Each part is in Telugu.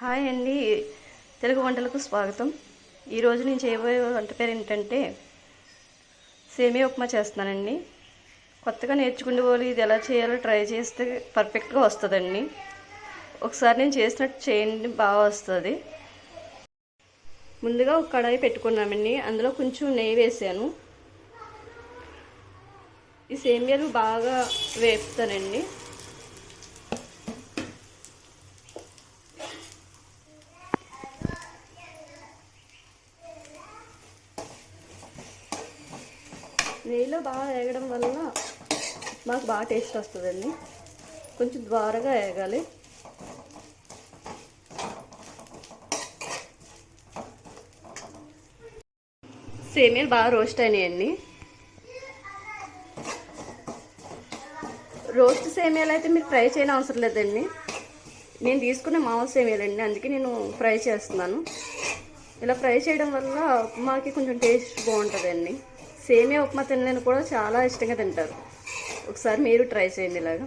హాయ్ అండి, తెలుగు వంటలకు స్వాగతం. ఈరోజు నేను చేయబోయే వంట పేరు ఏంటంటే సేమియా ఉప్మా చేస్తున్నానండి. కొత్తగా నేర్చుకునే వాళ్ళు ఇది ఎలా చేయాలో ట్రై చేస్తే పర్ఫెక్ట్గా వస్తుందండి. ఒకసారి నేను చేసినట్టు చేయండి, బాగా వస్తుంది. ముందుగా ఒక కడాయి పెట్టుకున్నామండి. అందులో కొంచెం నెయ్యి వేసాను. ఈ సేమియాలు బాగా వేపుతానండి. నెయ్యిలో బాగా వేగడం వల్ల మాకు బాగా టేస్ట్ వస్తుందండి. కొంచెం ద్వారగా వేగాలి. సేమియాలు బాగా రోస్ట్ అయినాయండి. రోస్ట్ సేమియాలు అయితే మీరు ఫ్రై చేయని అవసరం లేదండి. నేను తీసుకున్న మామూలు సేమియాలండి, అందుకే నేను ఫ్రై చేస్తున్నాను. ఇలా ఫ్రై చేయడం వల్ల ఉప్మాకి కొంచెం టేస్ట్ బాగుంటుందండి. సేమియా ఉప్మా తినలేని కూడా చాలా ఇష్టంగా తింటారు. ఒకసారి మీరు ట్రై చేయండి. ఇలాగా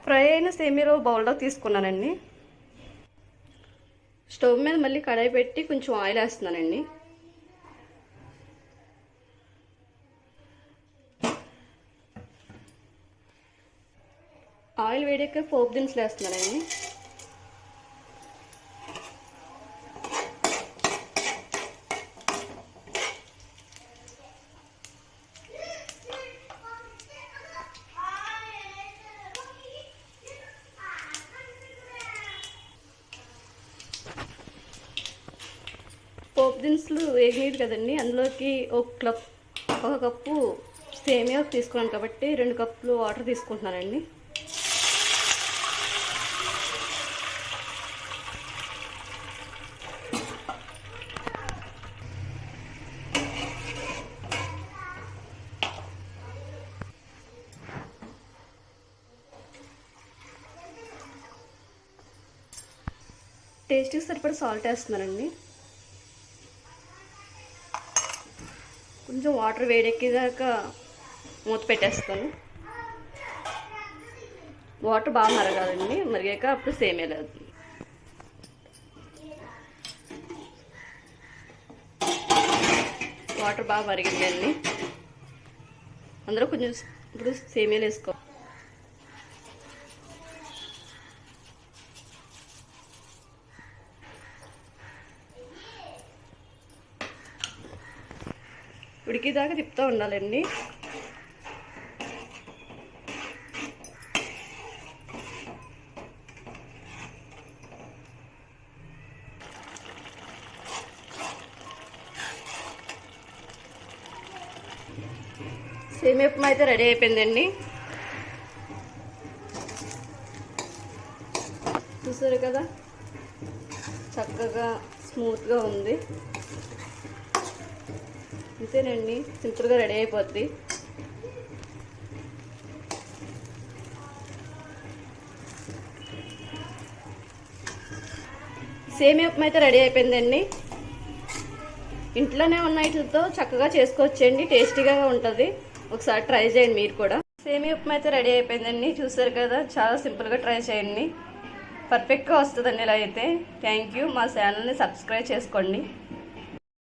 ఫ్రై అయిన సేమియాలో బౌల్లో తీసుకున్నానండి. స్టవ్ మీద మళ్ళీ కడాయి పెట్టి కొంచెం ఆయిల్ వేస్తున్నానండి. ఆయిల్ వేడెక్క పోపు దినుసులు వేస్తున్నానండి. పోపు దినుసులు వేగినవి కదండి, అందులోకి ఒక కప్పు సేమియా తీసుకున్నాను కాబట్టి 2 కప్పులు వాటర్ తీసుకుంటున్నానండి. టేస్ట్కి సరిపడా సాల్ట్ వేస్తున్నానండి. కొంచెం వాటర్ వేడెక్కేదాకా మూత పెట్టేస్తాను. వాటర్ బాగా మరగాలండి. మరిగాక అప్పుడు సేమియాలు వేద్దాం. వాటర్ బాగా మరిగిందండి. అందులో కొంచెం ఇప్పుడు సేమియాలు వేసుకో. ఉడికేదాకా తిప్పుతూ ఉండాలండి. సేమియా ఉప్మా అయితే రెడీ అయిపోయిందండి. చూసారు కదా, చక్కగా స్మూత్గా ఉంది. అంతేనండి, సింపుల్గా రెడీ అయిపోద్ది. సేమియా ఉప్మా అయితే రెడీ అయిపోయిందండి. ఇంట్లోనే ఉన్న వీటితో చక్కగా చేసుకోవచ్చండి, టేస్టీగా ఉంటుంది. ఒకసారి ట్రై చేయండి మీరు కూడా. సేమియా ఉప్మా అయితే రెడీ అయిపోయిందండి. చూసారు కదా, చాలా సింపుల్గా ట్రై చేయండి, పర్ఫెక్ట్గా వస్తుందండి. ఇలా అయితే థ్యాంక్ యూ. మా ఛానల్ని సబ్స్క్రైబ్ చేసుకోండి.